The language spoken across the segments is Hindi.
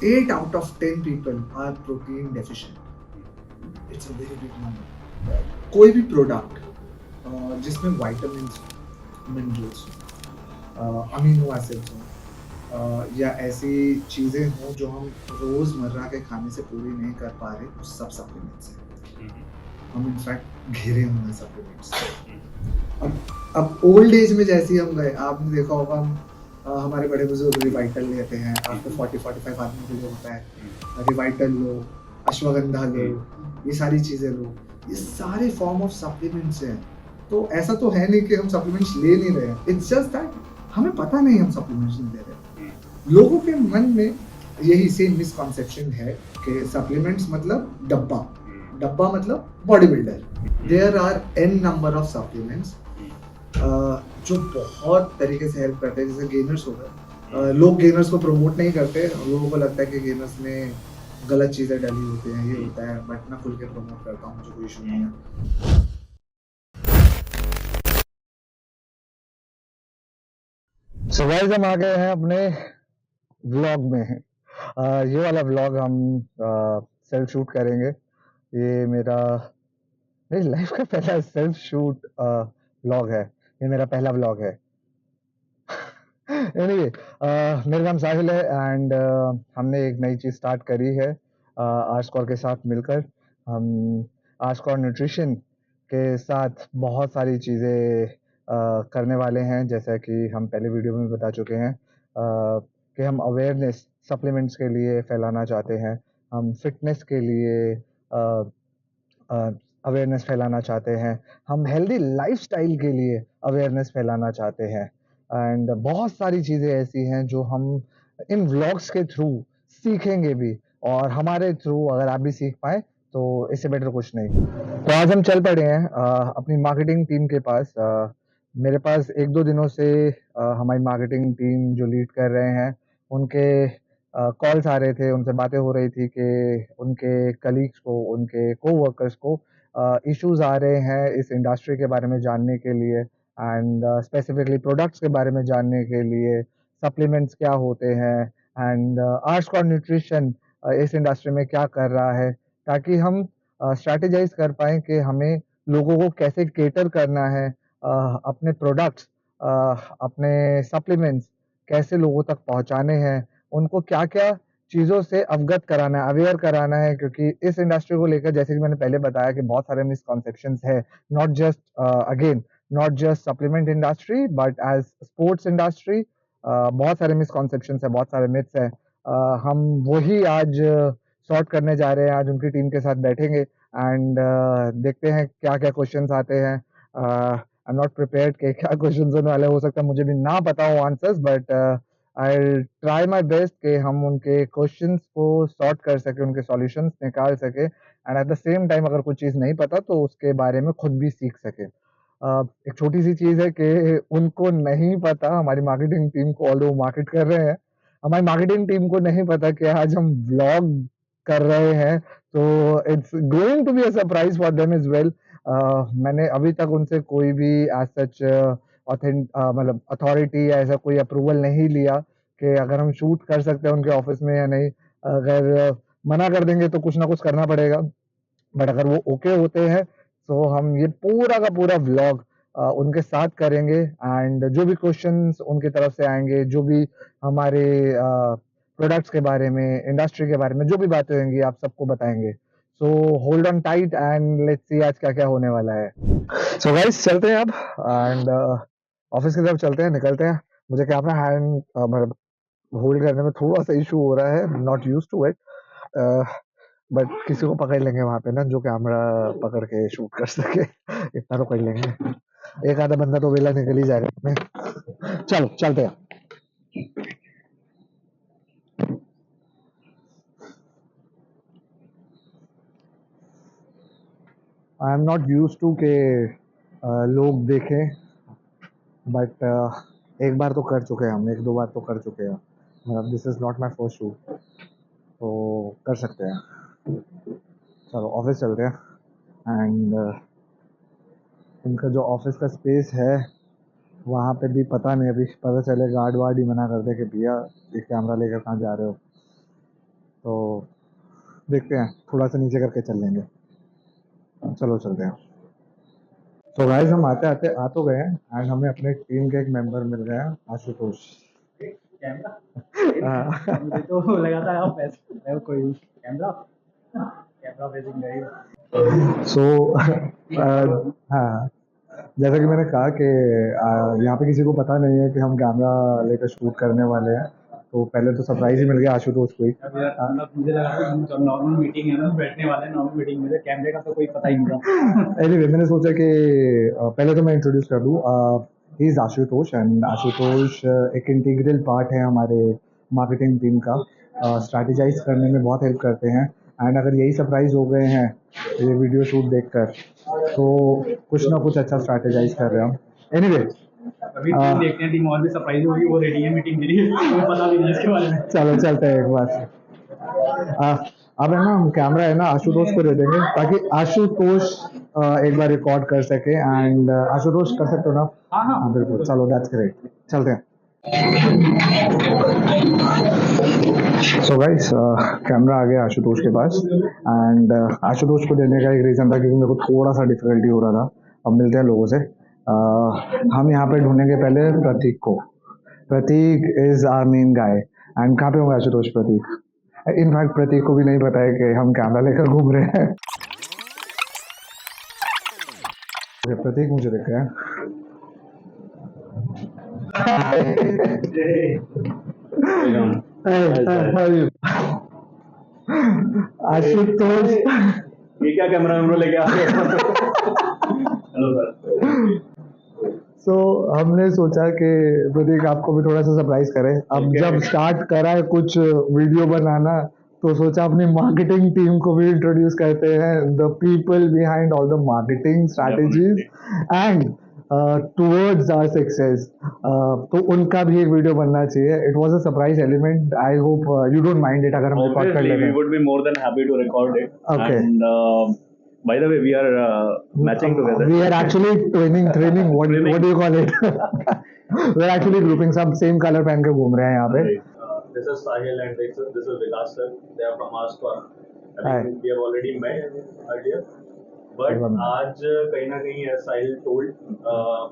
8 out of 10 people are protein deficient. It's a very big number. कोई भी प्रोडक्ट जिसमें विटामिन मिनरल्स अमीनो एसिड्स या ऐसी चीज़ें हों जो हम रोज़मर्रा के खाने से पूरी नहीं कर पा रहे, वो सब सप्लीमेंट्स हैं। हम इनफैक्ट घिरे हुए हैं सप्लीमेंट्स से। अब ओल्ड एज में जैसे ही हम गए, आपने देखा होगा हमारे बड़े बुजुर्ग रिवाइटल लेते हैं। आफ्टर 40-45 आदमी के लिए होता है रिवाइटल लो, अश्वगंधा लो, ये सारी चीज़ें लो। ये सारे फॉर्म ऑफ सप्लीमेंट्स हैं। तो ऐसा तो है नहीं कि हम सप्लीमेंट्स ले नहीं रहे हैं। इट्स जस्ट दैट हमें पता नहीं हम सप्लीमेंट्स नहीं ले रहे हैं। लोगों के मन में यही सेम मिसकॉन्सेप्शन है कि सप्लीमेंट्स मतलब डब्बा, डब्बा मतलब body builder. There are an number of supplements जो बहुत तरीके से हेल्प करते हैं, जैसे गेनर्स हो गए। लोग गेनर्स को प्रमोट नहीं करते, लोगों को लगता है कि गेनर्स में गलत चीज़ें डली होती हैं, ये होता है, बट मैं खुल के प्रमोट करता हूँ, मुझे कोई इशू नहीं है। सो गाइस हम आ गए हैं अपने व्लॉग में। ये वाला व्लॉग हम सेल्फ शूट करेंगे। ये मेरी लाइफ का पहला सेल्फ शूट व्लॉग है। ये मेरा पहला व्लॉग है। एनीवे मेरा नाम साहिल है एंड हमने एक नई चीज़ स्टार्ट करी है आर्सकॉर के साथ मिलकर। हम आर्सकॉर न्यूट्रिशन के साथ बहुत सारी चीज़ें करने वाले हैं, जैसा कि हम पहले वीडियो में बता चुके हैं कि हम अवेयरनेस सप्लीमेंट्स के लिए फैलाना चाहते हैं। हम फिटनेस के लिए अवेयरनेस फैलाना चाहते हैं। हम हेल्दी लाइफस्टाइल के लिए अवेयरनेस फैलाना चाहते हैं एंड बहुत सारी चीज़ें ऐसी हैं जो हम इन व्लॉग्स के थ्रू सीखेंगे भी, और हमारे थ्रू अगर आप भी सीख पाए तो इससे बेटर कुछ नहीं। तो आज हम चल पड़े हैं अपनी मार्केटिंग टीम के पास। मेरे पास एक दो दिनों से हमारी मार्केटिंग टीम जो लीड कर रहे हैं उनके कॉल्स आ रहे थे, उनसे बातें हो रही थी कि उनके कलीग्स को, उनके कोवर्कर्स को इश्यूज आ रहे हैं इस इंडस्ट्री के बारे में जानने के लिए एंड स्पेसिफिकली प्रोडक्ट्स के बारे में जानने के लिए, सप्लीमेंट्स क्या होते हैं एंड आर्सकॉर न्यूट्रिशन इस इंडस्ट्री में क्या कर रहा है, ताकि हम स्ट्रैटेजाइज कर पाएँ कि हमें लोगों को कैसे केटर करना है, अपने प्रोडक्ट्स, अपने सप्लीमेंट्स कैसे लोगों तक पहुँचाने हैं, उनको क्या-क्या चीज़ों से अवगत कराना है, अवेयर कराना है, क्योंकि इस इंडस्ट्री को लेकर जैसे कि मैंने पहले बताया कि बहुत सारे मिसकॉन्सेप्शंस है। Not just again not just supplement industry but as sports industry बहुत सारे मिसकॉन्सेप्शंस है, बहुत सारे मिथ्स हैं। हम वही आज सॉर्ट करने जा रहे हैं। आज उनकी टीम के साथ बैठेंगे एंड देखते हैं क्या-क्या क्वेश्चंस आते हैं। आई एम नॉट प्रिपेयर्ड कि क्या क्वेश्चंस होने वाले हैं। हो सकता है मुझे भी ना पता हो answers, but I will try my best कि हम उनके क्वेश्चंस को सॉर्ट कर सकें, उनके सॉल्यूशंस निकाल सकें and at the same time अगर कुछ चीज़ नहीं पता तो उसके बारे में खुद भी सीख सकें। एक छोटी-सी चीज़ है कि उनको नहीं पता, हमारी मार्केटिंग टीम को, ऑल्दो मार्केट कर रहे हैं, हमारी मार्केटिंग टीम को नहीं पता कि आज हम व्लॉग कर रहे हैं, तो it's going to be a surprise for them as well. मैंने अभी तक उनसे कोई भी एज़ सच मतलब अथॉरिटी या ऐसा कोई अप्रूवल नहीं लिया कि अगर हम शूट कर सकते हैं उनके ऑफ़िस में या नहीं। अगर मना कर देंगे तो कुछ ना कुछ करना पड़ेगा, बट अगर वो ओके होते हैं तो हम ये पूरा का पूरा व्लॉग उनके साथ करेंगे एंड जो भी क्वेश्चंस उनकी तरफ से आएँगे, जो भी हमारे प्रोडक्ट्स के बारे में, इंडस्ट्री के बारे में जो भी बातें होंगी आप सबको बताएँगे। So hold on tight and let's see आज क्या-क्या होने वाला है। सो गाइस चलते हैं अब एंड ऑफ़िस की तरफ चलते हैं, निकलते हैं। मुझे कैमरा हैंड मतलब होल्ड करने में थोड़ा-सा इश्यू हो रहा है, not used to it. Uh, but किसी को पकड़ लेंगे वहाँ पे ना जो कैमरा पकड़ के शूट कर सके। इतना तो कर लेंगे। एक आधा बंदा तो वेला निकल ही जाएगा इसमें। चलो चलते हैं। I am not used to के लोग देखें, बट एक बार तो कर चुके हैं हम, 1-2 बार तो कर चुके हैं। मतलब this is not my first shoot, तो कर सकते हैं। चलो ऑफ़िस चलते हैं एंड इनका जो ऑफ़िस का स्पेस है वहाँ पे भी पता नहीं, अभी पता चले गार्ड वार्ड ही मना कर दे कि भैया ये कैमरा लेकर कहाँ जा रहे हो। तो देखते हैं, थोड़ा सा नीचे करके चल लेंगे। चलो चलते हैं। तो गाइस हम आते आते आ तो गए हैं एंड हमें अपने टीम के एक मेंबर मिल गए हैं, आशुतोष। कैमरा हाँ। मुझे तो लगा था आप ऐसे कोई कैमरा कैमरा फेसिंग नहीं। सो हाँ, जैसा कि मैंने कहा कि यहाँ पे किसी को पता नहीं है कि हम कैमरा लेकर शूट करने वाले हैं, तो पहले तो सरप्राइज ही मिल गया आशुतोष को ही। मतलब मुझे लगा कि नॉर्मल मीटिंग है ना, बैठने वाले हैं नॉर्मल मीटिंग में, कैमरे का तो कोई पता ही नहीं था। एनीवे मैंने सोचा कि पहले तो मैं इंट्रोड्यूस कर दूँ। He is Ashutosh and Ashutosh एक इंटीग्रल पार्ट है हमारे मार्केटिंग टीम का। स्ट्रैटेजाइज करने में बहुत हेल्प करते हैं एंड अगर यही सरप्राइज हो गए हैं ये वीडियो शूट देखकर, तो कुछ ना कुछ अच्छा स्ट्रैटेजाइज कर रहे हैं हम। एनीवे अभी टीम देखते हैं, टीम और भी सरप्राइज होगी, वो रेडी है मीटिंग के लिए, हमें पता भी नहीं है इसके बारे में। चलो चलते हैं एक बार। अब है ना, हम कैमरा है ना आशुतोष को दे देंगे ताकि आशुतोष एक बार रिकॉर्ड कर सके एंड आशुतोष कर सकते हो ना? हाँ हाँ हाँ बिल्कुल, चलो दैट्स ग्रेट, चलते हैं। सो गाइस कैमरा आ गया आशुतोष के पास एंड आशुतोष को देने का एक रीज़न था क्योंकि मेरे को थोड़ा सा डिफिकल्टी हो रहा था। अब मिलते हैं लोगों से। हम यहाँ पे ढूंढेंगे पहले प्रतीक को। Prateek is our main guy and कहाँ पे होंगे आशुतोष प्रतीक? इनफैक्ट प्रतीक को भी नहीं पता है कि हम कैमरा लेकर घूम रहे हैं। Okay, प्रतीक मुझे दिख रहा है। आशुतोष ये क्या कैमरा हम लोग लेके आ गए? Hello sir. सो हमने सोचा कि प्रतीक आपको भी थोड़ा सा सरप्राइज करें। अब जब स्टार्ट करा है कुछ वीडियो बनाना, तो सोचा अपनी मार्केटिंग टीम को भी इंट्रोड्यूस करते हैं, the people behind all the marketing strategies and towards our success. तो उनका भी एक वीडियो बनना चाहिए। It was a surprise element. I hope you don't mind it अगर हम रिकॉर्ड कर Obviously, लेते we हैं। would be more than happy to record it. Okay. And by the way, we are matching together. We are actually training. What do you call it? We are actually grouping, सब सेम कलर पहन के घूम रहे हैं यहाँ पे। This is Sahil and this is Vikas sir. They are from our squad. I Hi. think we have already met earlier. But आज कहीं ना कहीं as Sahil told,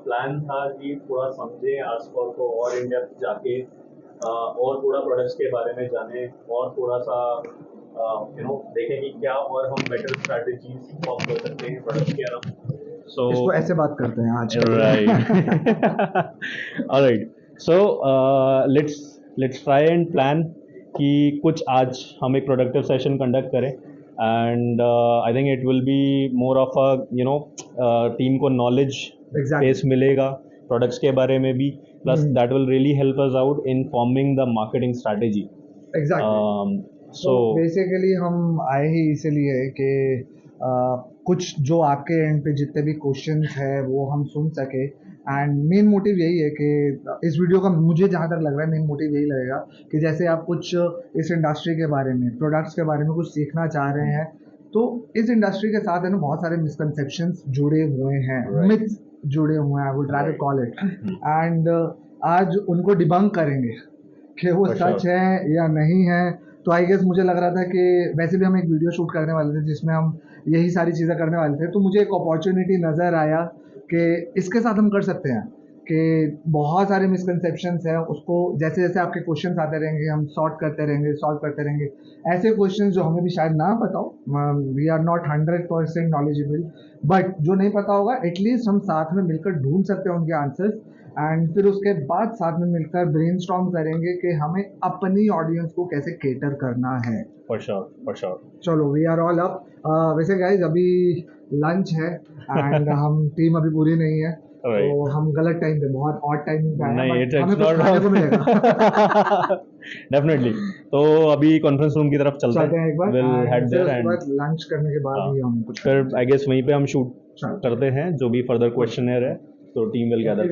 प्लान था कि थोड़ा समझे आसपास को और इन डेप्थ जाके और थोड़ा प्रोडक्ट्स के बारे में जाने और थोड़ा सा देखें कि क्या और हम बेटर स्ट्रैटेजीज फॉर्म कर सकते हैं प्रोडक्ट्स के अराउंड। सो इसको ऐसे बात करते हैं आज। Right alright. So let's try and plan कि कुछ आज हम एक प्रोडक्टिव सेशन कंडक्ट करें and I think it will be more of a team को नॉलेज बेस मिलेगा प्रोडक्ट्स के बारे में भी, plus that will really help us out in forming the marketing strategy. So basically हम आए ही इसीलिए कि कुछ जो आपके एंड पे जितने भी क्वेश्चंस है वो हम सुन सके एंड मेन मोटिव यही है कि इस वीडियो का मुझे जहाँ तक लग रहा है मेन मोटिव यही लगेगा कि जैसे आप कुछ इस इंडस्ट्री के बारे में, प्रोडक्ट्स के बारे में कुछ सीखना चाह रहे हैं, तो इस इंडस्ट्री के साथ है ना बहुत सारे मिसकंसेप्शंस जुड़े हुए हैं, मिथ्स जुड़े हुए हैं, I would rather call it, and आज उनको डिबंक करेंगे कि वो सच है या नहीं है। तो आई गेस मुझे लग रहा था कि वैसे भी हम एक वीडियो शूट करने वाले थे जिसमें हम यही सारी चीज़ें करने वाले थे, तो मुझे एक अपॉर्चुनिटी नज़र आया कि इसके साथ हम कर सकते हैं कि बहुत सारे मिसकंसेप्शंस हैं, उसको जैसे जैसे आपके क्वेश्चंस आते रहेंगे हम सॉर्ट करते रहेंगे, सॉल्व करते रहेंगे। ऐसे क्वेश्चंस जो हमें भी शायद ना पता हो, we are not 100% knowledgeable, but जो नहीं पता होगा एटलीस्ट हम साथ में मिलकर ढूंढ सकते हैं उनके आंसर्स एंड फिर उसके बाद साथ में मिलकर ब्रेनस्टॉर्म करेंगे कि हमें अपनी ऑडियंस को कैसे केटर करना है। For sure. चलो वी आर ऑल अप। वैसे गाइज अभी लंच है एंड हम टीम अभी पूरी नहीं है, तो हम गलत टाइम पे, बहुत ऑड टाइमिंग पे आए हैं, बट हमें कुछ खाने को मिलेगा। डेफिनेटली। तो अभी कॉन्फ्रेंस रूम की तरफ चलते हैं एक बार, we'll head there and lunch करने के बाद ही हम कुछ फिर आई गेस वहीं पे हम शूट करते हैं जो भी फर्दर क्वेश्चनर है, तो team will gather.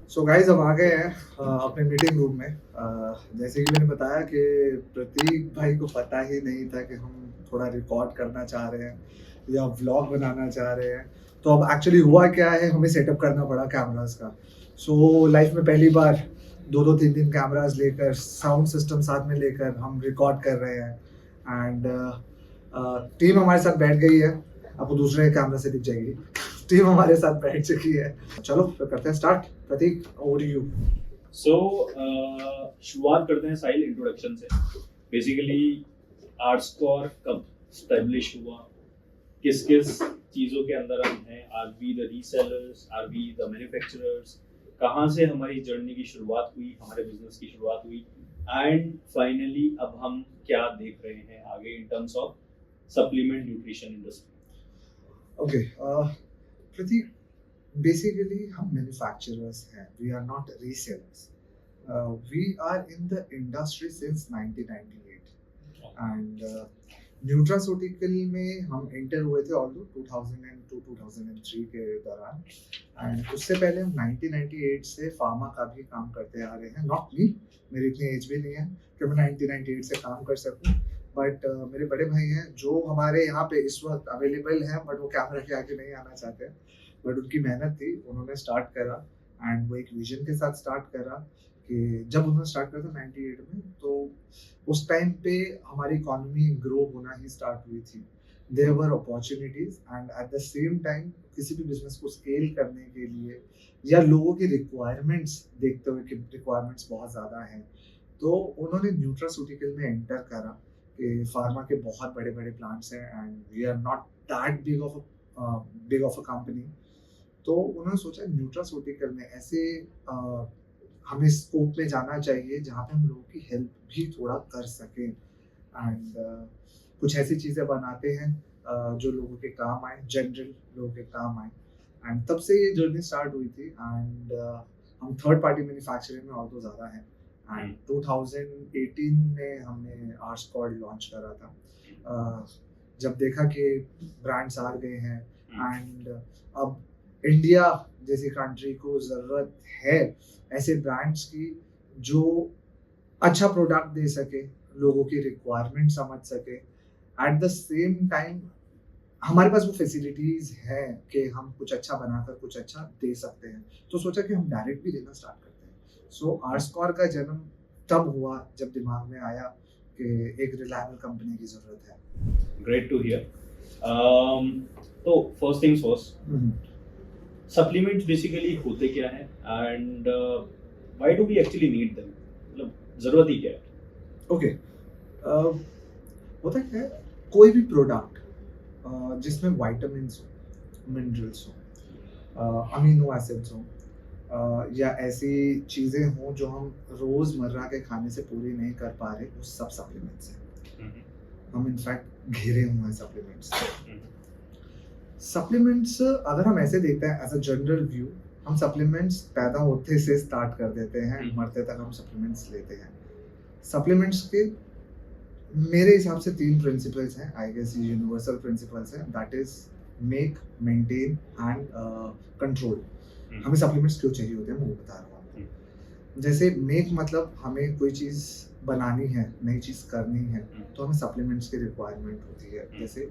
So guys अब आ गए हैं अपने मीटिंग रूम में। जैसे कि मैंने बताया कि प्रतीक भाई को पता ही नहीं था कि हम थोड़ा रिकॉर्ड करना चाह रहे हैं या व्लॉग बनाना चाह रहे हैं, तो अब एक्चुअली हुआ क्या है, हमें सेटअप करना पड़ा कैमरास का। सो लाइफ में पहली बार 2-2 3-3 कैमरास लेकर साउंड सिस्टम साथ में लेकर हम रिकॉर्ड कर रहे हैं एंड टीम हमारे साथ बैठ गई है। आपको दूसरे कैमरा से दिख जाएगी टीम हमारे साथ बैठ चुकी है। चलो फिर करते हैं start. Prateek, over to you. So शुरुआत करते हैं साहिल इंट्रोडक्शन से। बेसिकली आर्टस्कोर कब स्टैब्लिश हुआ, किस किस चीज़ों के अंदर हम हैं, are we the resellers, are we the manufacturers, कहाँ से हमारी जर्नी की शुरुआत हुई, हमारे बिजनेस की शुरुआत हुई, एंड फाइनली अब हम क्या देख रहे हैं आगे in terms of supplement nutrition industry. Okay Prateek, basically हम मैन्युफैक्चरर्स हैं, we are not resellers. We are in the industry since 1998 and nutraceutical में हम एंटर हुए थे ऑल्दो 2002-2003 के दौरान एंड उससे पहले हम 1998 से फार्मा का भी काम करते आ रहे हैं। नॉट मी, मेरी इतनी एज भी नहीं है कि मैं 1998 से काम कर सकूं, बट मेरे बड़े भाई हैं जो हमारे यहाँ पे इस वक्त अवेलेबल हैं, बट वो कैमरा के आगे नहीं आना चाहते, बट उनकी मेहनत थी, उन्होंने स्टार्ट करा एंड वो एक विजन के साथ स्टार्ट करा कि जब उन्होंने स्टार्ट करा था 98 में, तो उस टाइम पे हमारी इकोनॉमी ग्रो होना ही स्टार्ट हुई थी। There were opportunities and at the same time किसी भी बिजनेस को स्केल करने के लिए या लोगों की रिक्वायरमेंट्स देखते हुए कि रिक्वायरमेंट्स बहुत ज़्यादा हैं, तो उन्होंने न्यूट्रास्यूटिकल में एंटर करा कि फार्मा के बहुत बड़े बड़े प्लांट्स हैं and we are not that big of a company. तो उन्होंने सोचा न्यूट्रास्यूटिकल में ऐसे हमें स्कोप में जाना चाहिए जहाँ पे हम लोगों की हेल्प भी थोड़ा कर सकें एंड कुछ ऐसी चीज़ें बनाते हैं जो लोगों के काम आए, जनरल लोगों के काम आए एंड तब से ये जर्नी स्टार्ट हुई थी एंड हम थर्ड पार्टी मैन्युफैक्चरिंग में और तो ज़्यादा है एंड 2018 में हमने आर्टस्कोर लॉन्च करा था। जब देखा कि ब्रांड्स आ गए हैं एंड अब इंडिया जैसी कंट्री को ज़रूरत है ऐसे ब्रांड्स की जो अच्छा प्रोडक्ट दे सके, लोगों की रिक्वायरमेंट समझ सके, एट द सेम टाइम हमारे पास वो फैसिलिटीज़ हैं कि हम कुछ अच्छा बनाकर कुछ अच्छा दे सकते हैं। तो सोचा कि हम डायरेक्ट भी देना स्टार्ट करते हैं। सो आर्टस्कोर का जन्म तब हुआ जब दिमाग में आया कि एक रिलायबल कंपनी की ज़रूरत है। Great to hear. तो first things first, supplements basically होते क्या हैं and why do we actually need them, मतलब ज़रूरत ही क्या है? ओके, होता क्या है, कोई भी प्रोडक्ट जिसमें वाइटामिन्स हो, मिनरल्स हो, अमीनो एसिड्स हो या ऐसी चीज़ें हों जो हम रोज़मर्रा के खाने से पूरी नहीं कर पा रहे, वो सब सप्लीमेंट्स हैं। हम इनफैक्ट घिरे हुए हैं सप्लीमेंट्स। सप्लीमेंट्स अगर हम ऐसे देखते हैं एज अ जनरल व्यू, हम सप्लीमेंट्स पैदा होते से स्टार्ट कर देते हैं, मरते तक हम सप्लीमेंट्स लेते हैं। सप्लीमेंट्स के मेरे हिसाब से 3 प्रिंसिपल्स हैं, आई गेस ये यूनिवर्सल प्रिंसिपल्स हैं, that is make, maintain and control. हमें सप्लीमेंट्स क्यों चाहिए होते हैं मैं वो बता रहा हूँ आपको। जैसे मेक मतलब हमें कोई चीज़ बनानी है, नई चीज़ करनी है, तो हमें सप्लीमेंट्स की रिक्वायरमेंट होती है। जैसे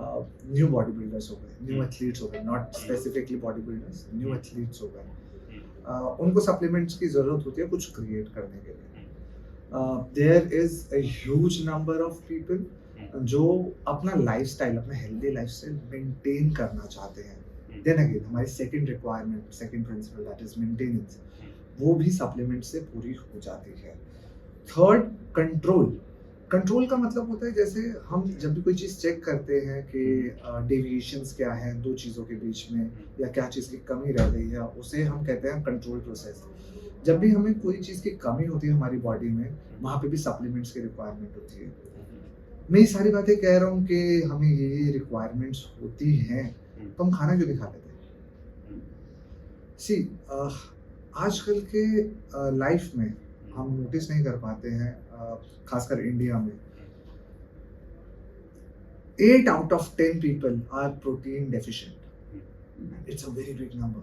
न्यू बॉडी बिल्डर्स हो गए, न्यू एथलीट्स हो गए, not specifically body builders, new athletes हो गए, उनको सप्लीमेंट्स की ज़रूरत होती है कुछ क्रिएट करने के लिए। There is a huge number of people जो अपना लाइफस्टाइल, अपना हेल्दी लाइफस्टाइल मेंटेन करना चाहते हैं। देन अगेन हमारी second requirement, second principal that is maintenance, वो भी सप्लीमेंट से पूरी हो जाती है। Third, control. कंट्रोल का मतलब होता है जैसे हम जब भी कोई चीज़ चेक करते हैं कि डेविएशंस क्या हैं दो चीज़ों के बीच में या क्या चीज़ की कमी रह गई है, उसे हम कहते हैं कंट्रोल प्रोसेस। जब भी हमें कोई चीज़ की कमी होती है हमारी बॉडी में, वहाँ पे भी सप्लीमेंट्स की रिक्वायरमेंट होती है। मैं ये सारी बातें कह रहा हूँ कि हमें ये रिक्वायरमेंट्स होती हैं, तो हम खाना क्यों नहीं खाते थे? सी आजकल के लाइफ में हम नोटिस नहीं कर पाते हैं, खासकर इंडिया में 8 out of 10 people are protein deficient। It's a very big number,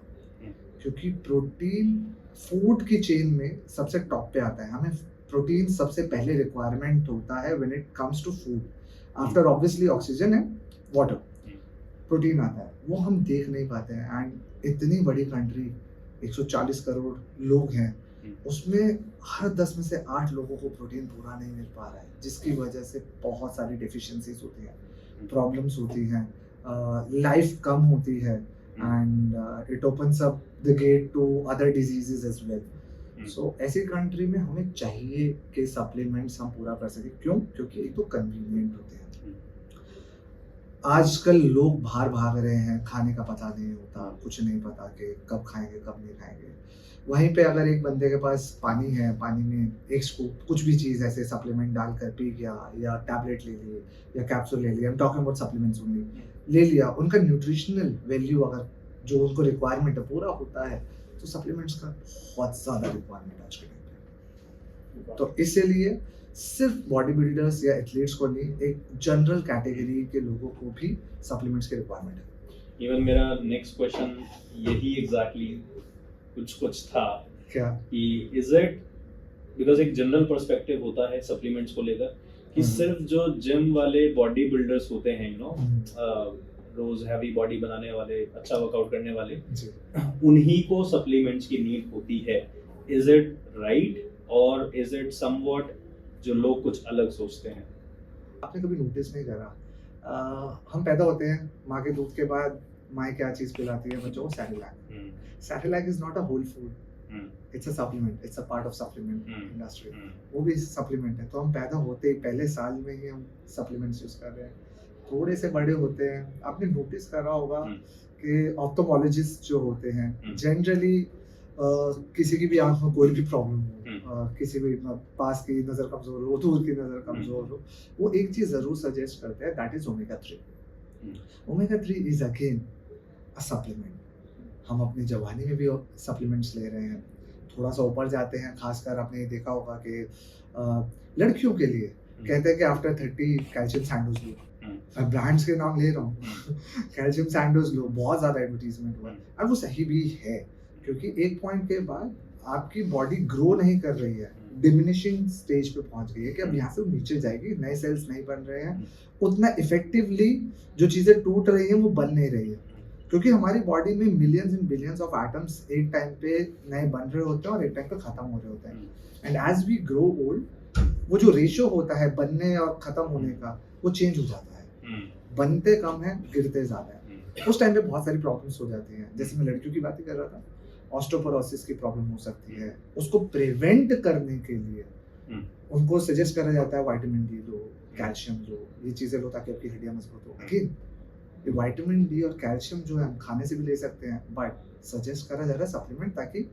क्योंकि प्रोटीन फूड की चेन में सबसे टॉप पे आता है। हमें प्रोटीन सबसे पहले रिक्वायरमेंट होता है when it comes to food, after obviously oxygen and water, protein आता है। वो हम देख नहीं पाते हैं एंड इतनी बड़ी कंट्री, 140 करोड़ लोग हैं, उसमें हर 10 में से 8 लोगों को प्रोटीन पूरा नहीं मिल पा रहा है, जिसकी वजह से बहुत सारी डेफिशिएंसीज होती हैं, प्रॉब्लम्स होती हैं, लाइफ कम होती है, and it opens up the gate to other diseases as well. So ऐसी कंट्री में हमें चाहिए कि सप्लीमेंट्स हम पूरा कर सकें. क्यों? क्योंकि एक तो कन्वीनियंट होते हैं. आजकल लोग बाहर भाग रहे हैं, खाने का पता नहीं होता, कुछ नहीं पता कि कब खाएंगे कब नहीं खाएंगे. वहीं पे अगर एक बंदे के पास पानी है, पानी में एक स्कूप कुछ भी चीज़ ऐसे सप्लीमेंट डालकर पी गया, या टैबलेट ले लिए, या कैप्सूल ले लिया, I am talking about supplements only, ले लिया, उनका न्यूट्रिशनल वैल्यू अगर जो उनको रिक्वायरमेंट है पूरा होता है, तो सप्लीमेंट्स का बहुत ज़्यादा रिक्वायरमेंट आज के टाइम पे. तो इसीलिए सिर्फ बॉडी बिल्डर्स या एथलीट्स को नहीं, एक जनरल कैटेगरी के लोगों को भी सप्लीमेंट्स की रिक्वायरमेंट है. इवन मेरा नेक्स्ट क्वेश्चन यही एग्जैक्टली कुछ था क्या? कि इज इट बिकॉज एक जनरल पर्सपेक्टिव होता है सप्लीमेंट्स को लेकर कि सिर्फ जो जिम वाले बॉडी बिल्डर्स होते हैं रोज हैवी बॉडी बनाने वाले, अच्छा वर्कआउट करने वाले, जी. उन्हीं को सप्लीमेंट्स की नीड होती है. इज इट राइट और इज इट समवॉट जो लोग कुछ अलग सोचते हैं? आपने कभी नोटिस नहीं करा, हम पैदा होते हैं, माँ के दूध के बाद माँ क्या चीज़ पिलाती है बच्चों को? Cerelac. Cerelac is not a whole food, it's a supplement, it's a part of supplement industry. वो भी सप्लीमेंट है. तो हम पैदा होते ही पहले साल में ही हम सप्लीमेंट्स यूज कर रहे हैं. थोड़े से बड़े होते हैं, आपने नोटिस करा होगा कि ऑप्थोमोलॉजिस्ट जो होते हैं जनरली किसी की भी आंख में कोई भी प्रॉब्लम हो, किसी भी पास की नज़र कमज़ोर हो, दूर की नज़र कमज़ोर हो, वो एक चीज़ ज़रूर सजेस्ट करते हैं, that is omega 3. Omega 3 is again a supplement. हम अपनी जवानी में भी सप्लीमेंट्स ले रहे हैं. थोड़ा सा ऊपर जाते हैं, खासकर आपने देखा होगा कि लड़कियों के लिए कहते हैं कि आफ्टर 30 कैल्शियम सैंडोज लो. मैं ब्रांड्स के नाम ले रहा हूँ. कैल्शियम सैंडोज लो, बहुत ज़्यादा एडवर्टीजमेंट हुआ है, और वो सही भी है, क्योंकि एक पॉइंट के बाद आपकी बॉडी ग्रो नहीं कर रही है, डिमिनिशिंग स्टेज पे पहुंच गई है कि अब यहाँ से नीचे जाएगी, नए सेल्स नहीं बन रहे हैं, उतना इफेक्टिवली जो चीज़ें टूट रही हैं वो बन नहीं रही है, क्योंकि हमारी बॉडी में millions and billions of atoms एक टाइम पे नए बन रहे होते हैं और एक टाइम पे खत्म हो रहे होते हैं. And as we grow old, वो जो रेशियो होता है बनने और खत्म होने का, वो चेंज हो जाता है. बनते कम है, गिरते ज़्यादा है. उस टाइम पे बहुत सारी प्रॉब्लम्स हो जाती हैं. जैसे मैं लड़कियों की बात ही कर रहा था, ऑस्टियोपोरोसिस की प्रॉब्लम हो सकती है. उसको प्रिवेंट करने के लिए उनको सजेस्ट करा जाता है विटामिन डी लो, कैल्शियम लो, ये चीज़ें लो ताकि आपकी हड्डियां मजबूत हो. अगेन ये विटामिन डी और कैल्शियम जो है हम खाने से भी ले सकते हैं, बट सजेस्ट करा जा रहा है सप्लीमेंट, ताकि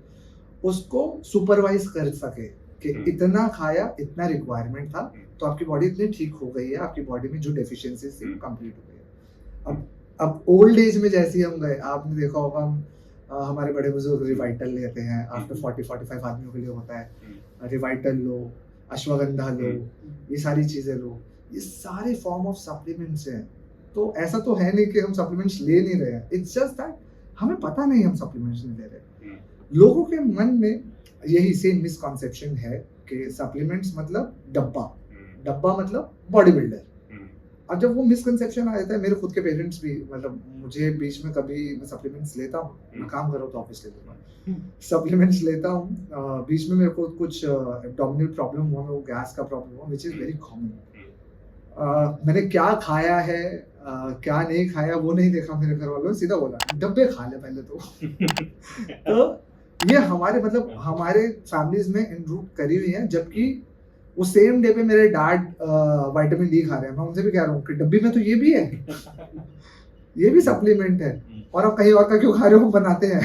उसको सुपरवाइज कर सके कि इतना खाया, इतना रिक्वायरमेंट था, तो आपकी बॉडी इतनी ठीक हो गई है, आपकी बॉडी में जो डेफिशिएंसीज थी कंप्लीट हो गई है. अब ओल्ड एज में जैसे ही हम गए, आपने देखा होगा हम हमारे बड़े बुजुर्ग रिवाइटल लेते हैं, आफ्टर 40-45 आदमियों के लिए होता है. रिवाइटल लो, अश्वगंधा लो, ये सारी चीज़ें लो, ये सारे फॉर्म ऑफ सप्लीमेंट्स हैं. तो ऐसा तो है नहीं कि हम सप्लीमेंट्स ले नहीं रहे हैं, इट्स जस्ट दैट हमें पता नहीं हम सप्लीमेंट्स नहीं ले रहे. लोगों के मन में यही सेम मिसकॉन्सेप्शन है कि सप्लीमेंट्स मतलब डब्बा, डब्बा मतलब बॉडी बिल्डर. अब जब वो मिसकंसेप्शन आ जाता है, मेरे खुद के पेरेंट्स भी, मतलब मुझे बीच में कभी मैं सप्लीमेंट्स लेता हूँ, मैं काम कर रहा हूँ तो ऑफिस ले लूँगा, सप्लीमेंट्स लेता हूँ, बीच में मेरे को कुछ एब्डोमिनल प्रॉब्लम हुआ, मेरे को गैस का प्रॉब्लम हुआ, विच इज़ वेरी कॉमन. मैंने क्या खाया है, क्या नहीं खाया वो नहीं देखा मेरे घर वालों ने, सीधा बोला डब्बे खा ले पहले तो. तो ये हमारे मतलब हमारे फैमिलीज में इनरूट करी हुई है, जबकि वो सेम डे पे मेरे डैड विटामिन डी खा रहे हैं. मैं उनसे भी कह रहा हूँ कि डब्बी में तो ये भी है, ये भी सप्लीमेंट है, और आप कहीं और का क्यों खा रहे हो? बनाते हैं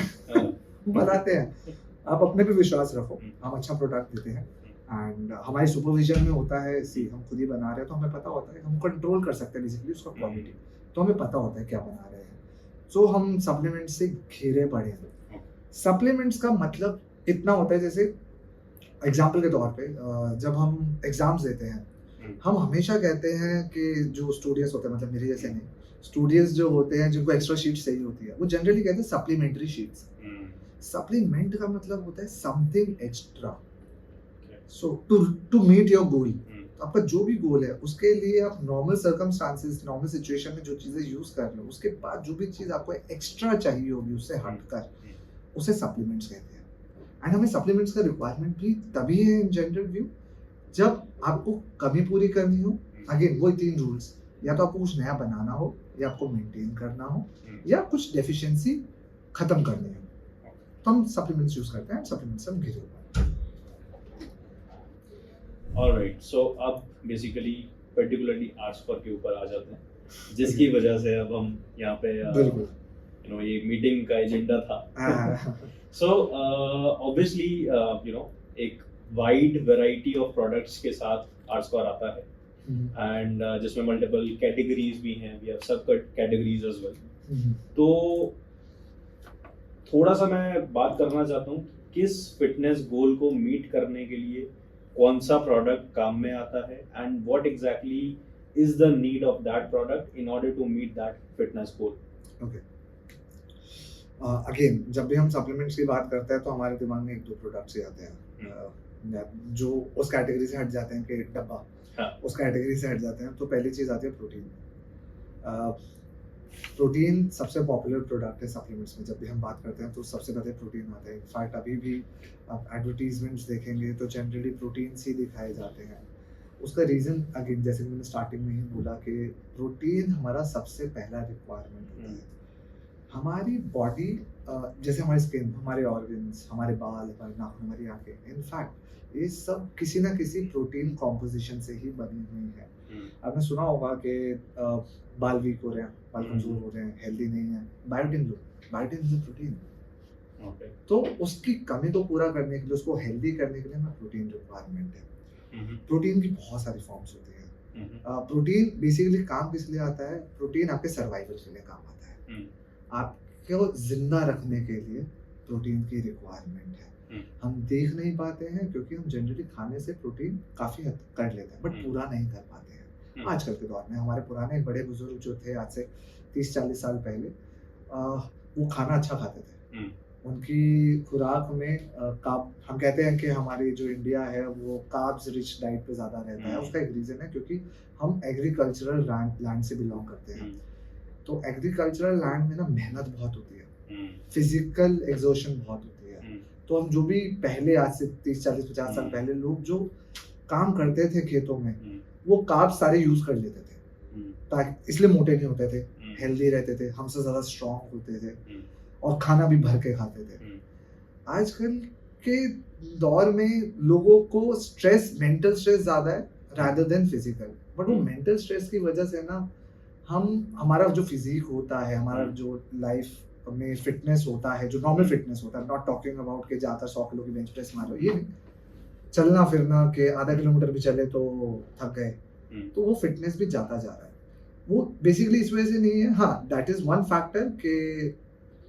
बनाते हैं. आप अपने पे विश्वास रखो, हम अच्छा प्रोडक्ट देते हैं, एंड हमारी सुपरविजन में होता है. हम खुद ही बना रहे हैं तो हमें पता होता है, हम कंट्रोल कर सकते हैं बेसिकली उसका क्वालिटी, तो हमें पता होता है क्या बना रहे हैं. सो हम सप्लीमेंट से घिरे पड़े हैं. सप्लीमेंट्स का मतलब इतना होता है, जैसे एग्जाम्पल के तौर पे जब हम एग्जाम्स देते हैं, हम हमेशा कहते हैं कि जो स्टूडेंट्स होते हैं, मतलब मेरे जैसे नहीं, स्टूडेंट्स जो होते हैं जिनको एक्स्ट्रा शीट चाहिए होती है, वो जनरली कहते हैं सप्लीमेंट्री शीट्स. सप्लीमेंट का मतलब होता है something extra. So to meet your goal, आपका जो भी गोल है उसके लिए आप नॉर्मल सर्कमस्टांसेस, नॉर्मल सिचुएशन में जो चीज़ें यूज कर लो, उसके बाद जो भी चीज़ आपको एक्स्ट्रा चाहिए होगी उससे हटकर, उसे सप्लीमेंट्स कहते हैं. एंड हमें सप्लीमेंट्स का रिक्वायरमेंट भी तभी है इन जनरल व्यू जब आपको कमी पूरी करनी हो। अगेन वही 3 रूल्स, या तो आपको कुछ नया बनाना हो, या आपको मेंटेन करना हो, या कुछ डेफिशिएंसी खत्म करनी हो, तो हम सप्लीमेंट्स यूज करते हैं। सप्लीमेंट्स से हम घिरे हुए हैं। ऑलराइट, सो अब बेसिकली पर्टिकुलरली आर्ट्सफॉर के ऊपर आ जाते हैं, जिसकी वजह से अब हम यहाँ पे बिल्कुल ये मीटिंग का एजेंडा था। सो ऑब्वियसली एक वाइड वैरायटी ऑफ प्रोडक्ट्स के साथ आर्ट्सफॉर आता है, एंड जिसमें मल्टीपल कैटेगरीज भी हैं, वी हैव सब कैटेगरीज एज वेल। तो थोड़ा सा मैं बात करना चाहता हूँ किस फिटनेस गोल को मीट करने के लिए कौन सा प्रोडक्ट काम में आता है, and what exactly is the need of that product in order to meet that fitness goal. Okay, again जब भी हम सप्लीमेंट्स की बात करते हैं तो हमारे दिमाग में 1-2 प्रोडक्ट्स ही आते हैं जो उस कैटेगरी से हट जाते हैं कि डब्बा, हाँ। उस कैटेगरी से हट जाते हैं। तो पहली चीज आती है प्रोटीन। प्रोटीन सबसे पॉपुलर प्रोडक्ट है सप्लीमेंट्स में। जब भी हम बात करते हैं तो सबसे पहले प्रोटीन आता है। इनफैक्ट अभी भी आप एडवर्टीजमेंट्स देखेंगे तो जनरली प्रोटीन्स ही दिखाए जाते हैं। उसका रीज़न अगेन जैसे कि मैंने स्टार्टिंग में ही बोला कि प्रोटीन हमारा सबसे पहला रिक्वायरमेंट होता है। हमारी बॉडी जैसे हमारी स्किन, हमारे ऑर्गन्स, हमारे बाल, हमारे नाखून, हमारी आंखें, इनफैक्ट ये सब किसी ना किसी प्रोटीन कॉम्पोजिशन से ही बनी हुई है। आपने सुना होगा कि बाल वीक हो रहे हैं, बाल कमजोर हो रहे हैं, हेल्दी नहीं है, biotin low. Biotin is protein. तो उसकी कमी को पूरा करने के लिए, उसको हेल्दी करने के लिए हमें प्रोटीन रिक्वायरमेंट है। प्रोटीन की बहुत सारी फॉर्म्स होती है। प्रोटीन बेसिकली काम किस लिए आता है? प्रोटीन आपके सर्वाइवल के लिए काम आता है। आपको जिंदा रखने के लिए प्रोटीन की रिक्वायरमेंट है। हम देख नहीं पाते हैं क्योंकि हम जनरली खाने से प्रोटीन काफी हद कर लेते हैं, बट पूरा नहीं कर पाते हैं आजकल के दौर में। हमारे पुराने बड़े बुजुर्ग जो थे आज से 30-40 साल पहले, वो खाना अच्छा खाते थे। उनकी खुराक में कार्ब, हम कहते हैं कि हमारी जो इंडिया है वो कार्ब्स रिच डाइट पे ज़्यादा रहता है। उसका एक रीज़न है क्योंकि हम एग्रीकल्चरल लैंड से बिलोंग करते हैं। तो एग्रीकल्चरल लैंड में ना मेहनत बहुत होती है, फिजिकल एग्जॉशन बहुत होती है। तो हम जो भी पहले आज से 30-40-50 साल पहले लोग जो काम करते थे खेतों में, वो कार्ब्स सारे यूज कर लेते थे, ताकि इसलिए मोटे नहीं होते थे, हेल्दी रहते थे, हमसे ज़्यादा स्ट्रॉन्ग होते थे और खाना भी भर के खाते थे। आजकल के दौर में लोगों को स्ट्रेस, मेंटल स्ट्रेस ज़्यादा है रादर देन फिजिकल। बट वो मेंटल स्ट्रेस की वजह से ना हमारा जो फिजिक होता है, हमारा जो लाइफ में फिटनेस होता है, जो नॉर्मल फिटनेस होता है, नॉट टॉकिंग अबाउट के जाकर 100 किलो की बेंच प्रेस मारो, ये नहीं, चलना फिरना के आधा किलोमीटर भी चले तो थक गए, तो वो फिटनेस भी जाता जा रहा है। वो बेसिकली इस वजह से नहीं है। हाँ, दैट इज वन फैक्टर कि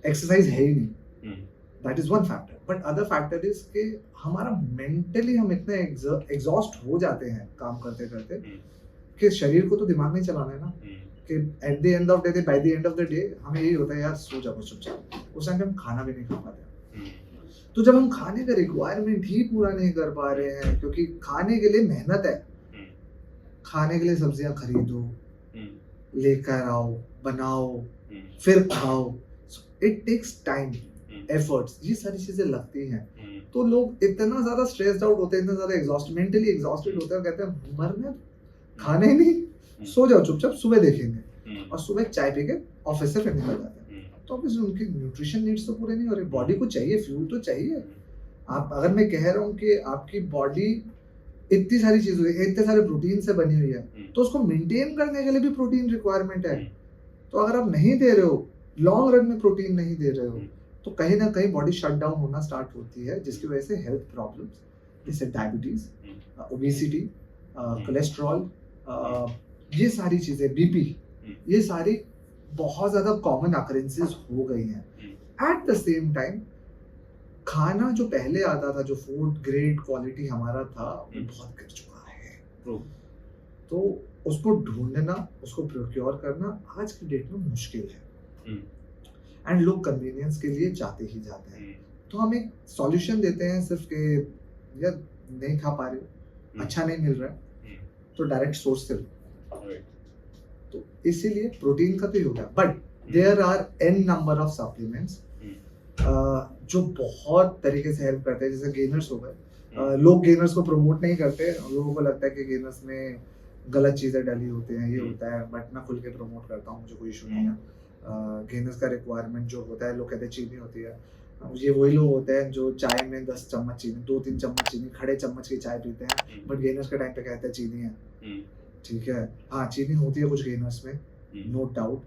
एक्सरसाइज है ही नहीं, that is one factor. But other factor is कि हमारा मेंटली हम इतने एग्जॉस्ट हो जाते हैं काम करते करते कि शरीर को तो दिमाग नहीं चलाना है ना, कि at the end of day, by the end of the day हमें यही होता है यार सो जाओ चुपचाप। उस टाइम हम खाना भी नहीं खा पाते। तो जब हम खाने का रिक्वायरमेंट ही पूरा नहीं कर पा रहे हैं, क्योंकि खाने के लिए मेहनत है, खाने के लिए सब्जियां खरीदो, लेकर आओ, बनाओ, फिर खाओ, इट टेक्स टाइम, एफर्ट्स, ये सारी चीजें लगती हैं। तो लोग इतना ज्यादा स्ट्रेस्ड आउट होते हैं, इतना ज्यादा एग्जॉस्ट, मेंटली एग्जॉस्टेड होते हैं, कहते हैं मरना, खाने ही नहीं, सो जाओ चुपचाप, सुबह देखेंगे, और सुबह चाय पी के ऑफिस से फिर निकल जाते हैं। तो ऑब्वियसली उनकी न्यूट्रिशन नीड्स तो पूरे नहीं हो रहे, बॉडी को चाहिए, फ्यूल तो चाहिए। आप, अगर मैं कह रहा हूँ कि आपकी बॉडी इतनी सारी चीजें, इतने सारे प्रोटीन से बनी हुई है, तो उसको मेंटेन करने के लिए भी प्रोटीन रिक्वायरमेंट है। तो अगर आप नहीं दे रहे हो, लॉन्ग रन में प्रोटीन नहीं दे रहे हो, तो कहीं ना कहीं बॉडी शट डाउन होना स्टार्ट होती है, जिसकी वजह से हेल्थ प्रॉब्लम्स जैसे डायबिटीज, ओबेसिटी, कोलेस्ट्रॉल, ये सारी चीजें, बीपी, ये सारी बहुत ज्यादा कॉमन अकरेंसेस हो गई हैं। एट द सेम टाइम खाना जो पहले आता था, जो फूड ग्रेड क्वालिटी हमारा था, वो बहुत गिर चुका है। तो उसको ढूंढना, उसको प्रोक्योर करना आज की डेट में मुश्किल है, एंड लोग कन्वीनियंस के लिए जाते ही जाते हैं। तो हम एक सॉल्यूशन देते हैं सिर्फ कि यार नहीं खा पा रहे हो, अच्छा नहीं मिल रहा है, तो डायरेक्ट सोर्स से लो। तो इसीलिए प्रोटीन का तो ही हो गया, but there are an number of supplements जो बहुत तरीके से हेल्प करते हैं, जैसे गेनर्स हो गए। लोग गेनर्स को प्रमोट नहीं करते, लोगों को लगता है कि गेनर्स में गलत चीज़ें डली होती हैं, ये होता है, बट मैं खुल के प्रमोट करता हूँ, मुझे कोई इशू नहीं है। गेनर्स का रिक्वायरमेंट जो होता है, लोग कहते हैं चीनी होती है, ये वही लोग होते हैं जो चाय में 10 चम्मच चीनी, 2-3 चम्मच चीनी, खड़े चम्मच की चाय पीते हैं, बट गेनर्स के टाइम पे कहते हैं चीनी है, ठीक है। हाँ, चीनी होती है कुछ गेनर्स में, नो डाउट,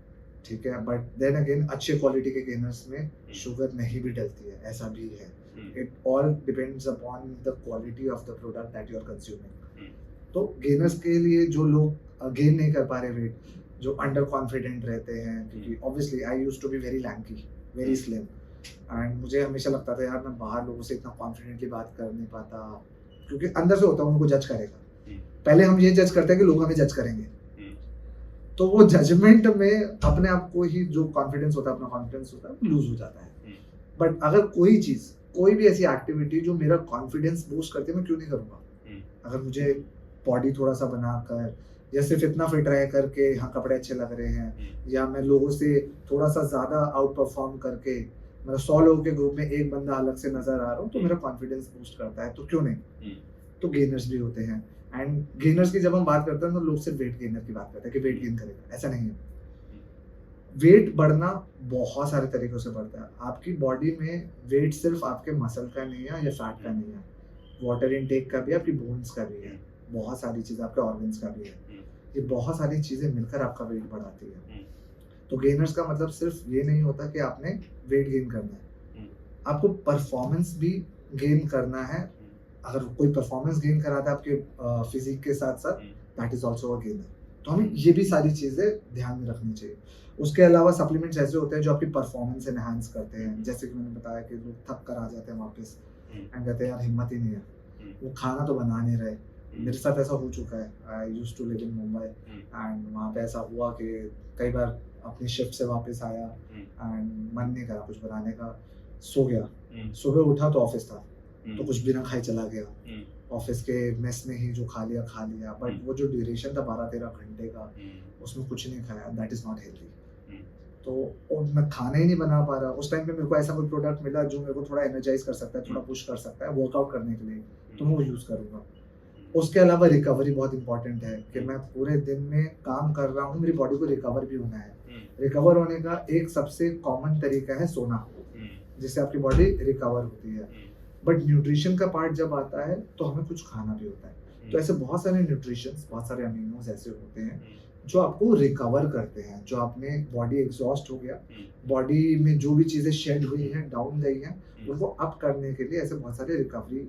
ठीक है, बट देन अगेन अच्छे क्वालिटी के गेनर्स में शुगर नहीं भी डलती है, ऐसा भी है। It all depends upon the quality of the product that you are consuming. तो गेनर्स के लिए जो लोग गेन नहीं कर पा रहे वेट, जो अंडर कॉन्फिडेंट रहते हैं, क्योंकि obviously I used to be very lanky, very slim, and मुझे हमेशा लगता था यार मैं बाहर लोगों से इतना कॉन्फिडेंटली बात कर नहीं पाता, क्योंकि अंदर से होता है उनको जज करेगा। पहले हम ये जज करते हैं कि लोग हमें जज करेंगे, तो वो जजमेंट में अपने आप को ही जो कॉन्फिडेंस होता है, अपना कॉन्फिडेंस होता है, लूज हो जाता है। बट अगर कोई चीज़, कोई भी ऐसी एक्टिविटी जो मेरा कॉन्फिडेंस बूस्ट करती है, मैं क्यों नहीं करूँगा? अगर मुझे बॉडी थोड़ा सा बनाकर, या सिर्फ इतना फिट रह करके हाँ कपड़े अच्छे लग रहे हैं, या मैं लोगों से थोड़ा सा ज़्यादा आउट परफॉर्म करके, मतलब 100 लोगों के ग्रुप में एक बंदा अलग से नजर आ रहा हूँ, तो मेरा कॉन्फिडेंस बूस्ट करता है, तो क्यों नहीं? तो गेनर्स भी होते हैं, एंड गेनर्स की जब हम बात करते हैं तो लोग सिर्फ वेट गेनर की बात करते हैं कि वेट गेन करेगा, ऐसा नहीं है। वेट बढ़ना बहुत सारे तरीकों से बढ़ता है। आपकी बॉडी में वेट सिर्फ आपके मसल का नहीं है या फैट का नहीं है, वाटर इनटेक का भी है, आपकी बोन्स का भी है, बहुत सारी चीज़ें, आपके ऑर्गन्स का भी है, ये बहुत सारी चीज़ें मिलकर आपका वेट बढ़ाती है। तो गेनर्स का मतलब सिर्फ ये नहीं होता कि आपने वेट गेन करना है, आपको परफॉर्मेंस भी गेन करना है। अगर कोई परफॉर्मेंस गेन कराता है आपके फिजिक के साथ साथ, that is also a gainer. तो हमें ये भी सारी चीज़ें ध्यान में रखनी चाहिए। उसके अलावा सप्लीमेंट्स ऐसे होते हैं जो आपकी परफॉर्मेंस एनहांस करते हैं, जैसे कि मैंने बताया कि लोग थक कर आ जाते हैं वापस एंड कहते हैं यार हिम्मत ही नहीं है, वो खाना तो बना नहीं रहे। मेरे साथ ऐसा हो चुका है, I used to live in Mumbai, and वहाँ पे ऐसा हुआ कि कई बार अपनी शिफ्ट से वापस आया एंड मन नहीं करा कुछ बनाने का, सो गया, सुबह उठा तो ऑफिस था, तो कुछ बिना खाए चला गया, ऑफिस के मेस में ही जो खा लिया, बट वो जो ड्यूरेशन था 12-13 घंटे का, उसमें कुछ नहीं खाया, दैट इज नॉट हेल्दी। तो और मैं खाना ही नहीं बना पा रहा, उस टाइम पे मेरे को ऐसा कोई प्रोडक्ट मिला जो मेरे को थोड़ा एनर्जाइज कर सकता है, थोड़ा पुश कर सकता है वर्कआउट करने के लिए, तो मैं वो यूज़ करूँगा। उसके अलावा रिकवरी बहुत इंपॉर्टेंट है कि मैं पूरे दिन में काम कर रहा हूँ, मेरी बॉडी को रिकवर भी होना है। रिकवर होने का एक सबसे कॉमन तरीका है सोना, जिससे आपकी बॉडी रिकवर होती है। बट न्यूट्रिशन का पार्ट जब आता है तो हमें कुछ खाना भी होता है। तो ऐसे बहुत सारे न्यूट्रिशंस, बहुत सारे अमीनोज ऐसे होते हैं जो आपको रिकवर करते हैं, जो आपने बॉडी एग्जॉस्ट हो गया, बॉडी में जो भी चीज़ें शेड हुई हैं, डाउन गई हैं, उनको अप करने के लिए ऐसे बहुत सारे रिकवरी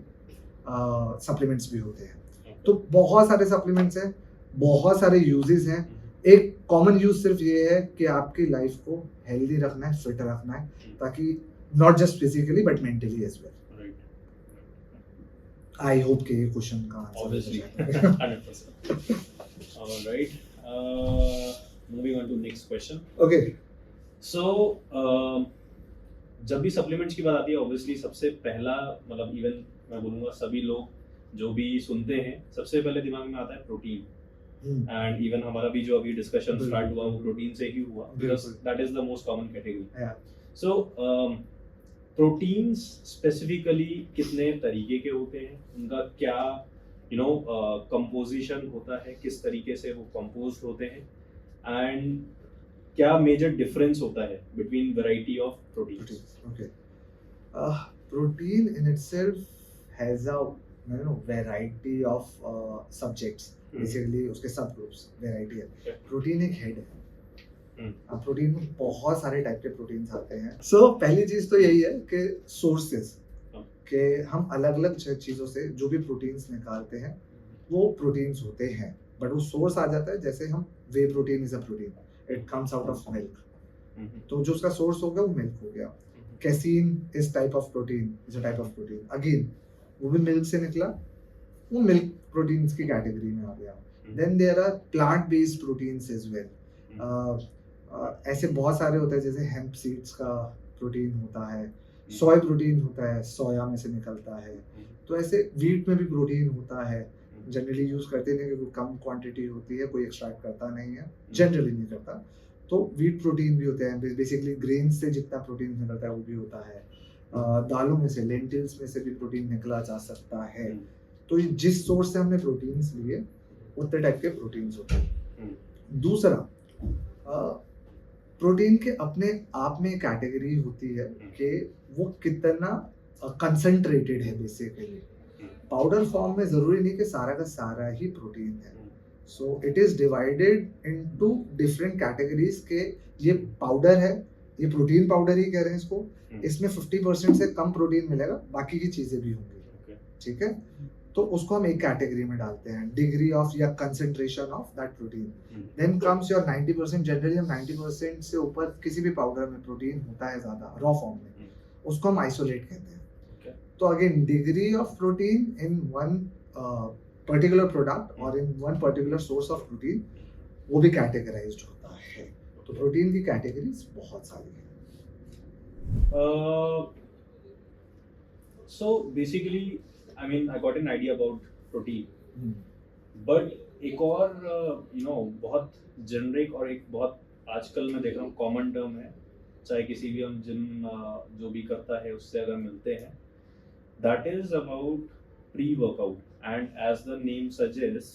सप्लीमेंट्स भी होते हैं। तो बहुत सारे सप्लीमेंट्स हैं, बहुत सारे यूजेस हैं। एक कॉमन यूज सिर्फ ये है कि आपकी लाइफ को हेल्दी रखना है, फिट रखना है, ताकि not just physically but mentally as well. I hope कि ये क्वेश्चन का Obviously, 100%. All right. Moving on to next question. Okay. So, जब भी सप्लीमेंट्स की बात आती है, ऑब्वियसली सबसे पहला, मतलब इवन मैं बोलूँगा सभी लोग जो भी सुनते हैं, सबसे पहले दिमाग में आता है प्रोटीन। एंड इवन हमारा भी जो अभी डिस्कशन स्टार्ट हुआ वो प्रोटीन से ही हुआ, because that is the most common category. So proteins specifically कितने तरीके के होते हैं, उनका क्या कंपोजिशन होता है, किस तरीके से वो कंपोज होते हैं, एंड क्या मेजर डिफरेंस होता है between variety of protein? Okay. Protein in itself has a variety of subjects. Basically उसके सब ग्रुप्स वैरायटी है। प्रोटीन एक हेड है। अब प्रोटीन में बहुत सारे टाइप के प्रोटीन्स आते हैं। सो पहली चीज तो यही है कि सोर्सेज, कि हम अलग अलग चीजों से जो भी प्रोटीन्स निकालते हैं वो प्रोटीन्स होते हैं, बट वो सोर्स आ जाता है। जैसे हम whey protein is a protein, it comes out of milk, तो जो उसका सोर्स हो गया वो मिल्क हो गया। Casein is type of protein, is a type of protein, again वो भी मिल्क से निकला, वो मिल्क प्रोटीन्स की कैटेगरी में आ गया। Then there are plant based proteins as well. ऐसे बहुत सारे होते हैं, जैसे हेम्प सीड्स का प्रोटीन होता है, सोया प्रोटीन होता है, सोया में से निकलता है। तो ऐसे वीट में भी प्रोटीन होता है, जनरली यूज करते नहीं क्योंकि कम क्वांटिटी होती है, कोई एक्सट्रैक्ट करता नहीं है, जनरली नहीं करता। तो व्हीट प्रोटीन भी होते हैं, बेसिकली ग्रेन से जितना प्रोटीन निकलता है वो भी होता है। दालों में से, लेंटिल्स में से भी प्रोटीन निकला जा सकता है। तो ये जिस सोर्स से हमने प्रोटीन्स लिए उतने टाइप के प्रोटीन्स होते हैं। दूसरा, प्रोटीन के अपने आप में कैटेगरी होती है कि वो कितना कंसंट्रेटेड है। बेसिकली पाउडर फॉर्म में जरूरी नहीं कि सारा का सारा ही प्रोटीन है। So it is divided into different categories के ये पाउडर है, ये प्रोटीन पाउडर ही कह रहे हैं इसको। इसमें 50% से कम प्रोटीन मिलेगा, बाकी की चीजें भी होंगी। ठीक है, तो उसको हम एक कैटेगरी में डालते हैं, डिग्री ऑफ या concentration of that protein. Then comes your 90%। Generally हम 90% से ऊपर किसी भी पाउडर में प्रोटीन होता है ज्यादा रॉ फॉर्म में, उसको हम आइसोलेट कहते हैं। तो again degree of protein in one particular product और in one particular source of protein, वो भी कैटेगराइज्ड होता है। तो प्रोटीन की कैटेगरीज बहुत सारी हैं। So basically, I mean, I got an idea about protein, but एक और बहुत जेनरिक और एक बहुत आजकल मैं देख रहा हूँ कॉमन टर्म है, चाहे किसी भी हम जिम जो भी करता है उससे अगर मिलते हैं, that is about pre-workout, and as the name suggests,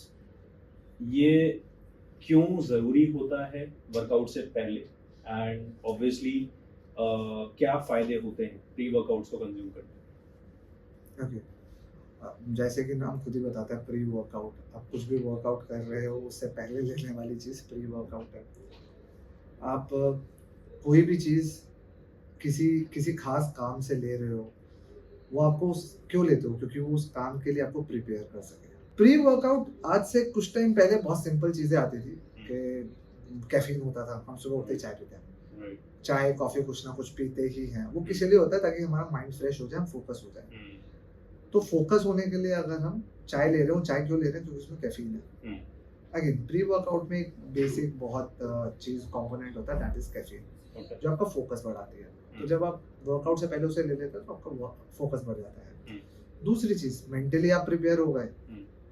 ये क्यों ज़रूरी होता है वर्कआउट से पहले, एंड ऑब्वियसली क्या फ़ायदे होते हैं प्री वर्कआउट्स को कंज्यूम करने। ओके, जैसे कि नाम खुद ही बताता है प्री वर्कआउट। आप कुछ भी वर्कआउट कर रहे हो उससे पहले लेने वाली चीज़ प्री वर्कआउट है। आप कोई भी चीज़ किसी खास काम से ले रहे हो, वो आपको क्यों लेते हो? क्योंकि वो उस काम के लिए आपको प्रिपेयर कर सके। प्री वर्कआउट आज से कुछ टाइम पहले बहुत सिंपल चीज़ें आती थी कि कैफीन होता था, हम सुबह उठते ही चाय पीते हैं, चाय कॉफ़ी कुछ ना कुछ पीते ही हैं। वो किस लिए होता है? ताकि हमारा माइंड फ्रेश हो जाए, हम फोकस हो जाए। तो फोकस होने के लिए अगर हम चाय ले रहे हो, चाय क्यों ले रहे हैं? क्योंकि उसमें कैफीन है। अगेन प्री वर्कआउट में एक बेसिक बहुत चीज़ कंपोनेंट होता है, दैट इज कैफीन, जो आपका फोकस बढ़ाती है। तो जब आप वर्कआउट से पहले उसे ले लेते हैं तो आपका फोकस बढ़ जाता है। दूसरी चीज़, मेंटली आप प्रिपेयर हो गए,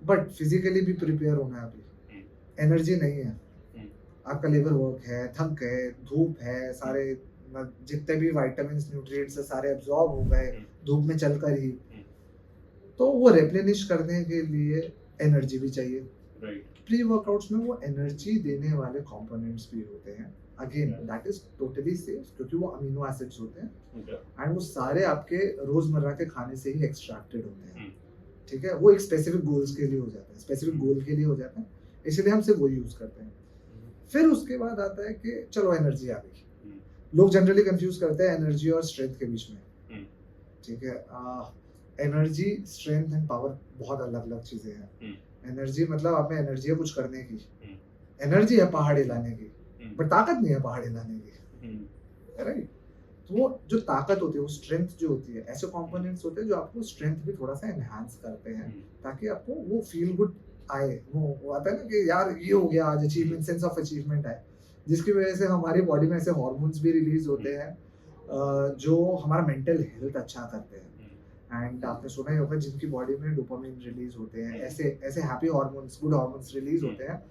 बट फिजिकली भी प्रिपेयर होना है। अभी एनर्जी नहीं है, आपका लेबर वर्क है, थक गए, धूप है, सारे जितने भी विटामिन न्यूट्रिएंट्स है सारे एब्जॉर्ब हो गए धूप में चलकर ही। तो वो रिप्लेनिश करने के लिए एनर्जी भी चाहिए। प्री वर्कआउट्स में वो एनर्जी देने वाले कंपोनेंट्स भी होते हैं। Again that is totally safe, क्योंकि वो अमीनो एसिड्स होते हैं एंड वो सारे आपके रोजमर्रा के खाने से ही एक्सट्रैक्टेड होते हैं। ठीक है, वो एक स्पेसिफिक गोल्स के लिए हो जाता है, स्पेसिफिक गोल के लिए हो जाता है, इसलिए हम सिर्फ वो यूज करते हैं। फिर उसके बाद आता है कि चलो एनर्जी आ गई। लोग जनरली कंफ्यूज करते हैं एनर्जी और स्ट्रेंथ के बीच में। ठीक है, एनर्जी, स्ट्रेंथ एंड पावर बहुत अलग अलग चीजें हैं। एनर्जी मतलब आप में एनर्जी है कुछ करने की, एनर्जी है पहाड़ हिलाने की, बट ताकत नहीं है पहाड़ हिलाने की, राइट? तो वो जो ताकत होती है, वो स्ट्रेंथ जो होती है, ऐसे कंपोनेंट्स होते हैं जो आपको स्ट्रेंथ भी थोड़ा सा एनहांस करते हैं, ताकि आपको वो फील गुड आए। वो आता है ना कि यार ये हो गया आज, अचीवमेंट, सेंस ऑफ अचीवमेंट है, जिसकी वजह से हमारी बॉडी में ऐसे हार्मोन्स भी रिलीज होते हैं जो हमारा मेंटल हेल्थ अच्छा करते हैं। एंड आपने सुना ही होगा जिनकी बॉडी में डोपामिन रिलीज होते हैं, ऐसे happy hormones, good hormones release होते हैं,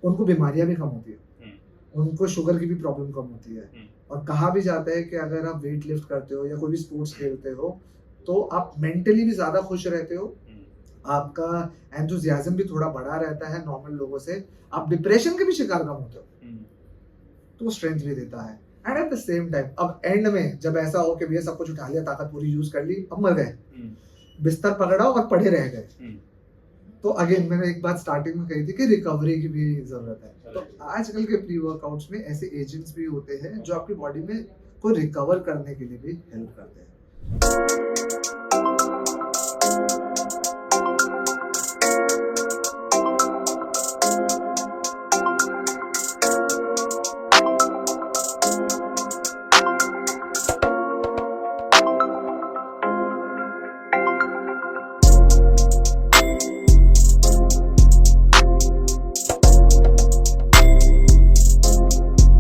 उनको बीमारियां भी कम होती है, उनको शुगर की भी प्रॉब्लम कम होती है। और कहा भी जाता है कि अगर आप वेट लिफ्ट करते हो या कोई भी स्पोर्ट्स खेलते हो तो आप मेंटली भी ज्यादा खुश रहते हो, आपका एंथुसियाज्म भी थोड़ा बढ़ा रहता है नॉर्मल लोगों से, आप डिप्रेशन के भी शिकार कम होते हो, तो स्ट्रेंथ भी देता है। And at the same time अब एंड में जब ऐसा हो कि भैया सब कुछ उठा लिया, ताकत पूरी यूज कर ली, अब मर गए, बिस्तर पकड़ा और पड़े रह गए, तो अगेन मैंने एक बात स्टार्टिंग में कही थी कि रिकवरी की भी जरूरत है। तो आजकल के प्री वर्कआउट्स में ऐसे एजेंट्स भी होते हैं जो आपकी बॉडी में को रिकवर करने के लिए भी हेल्प करते हैं।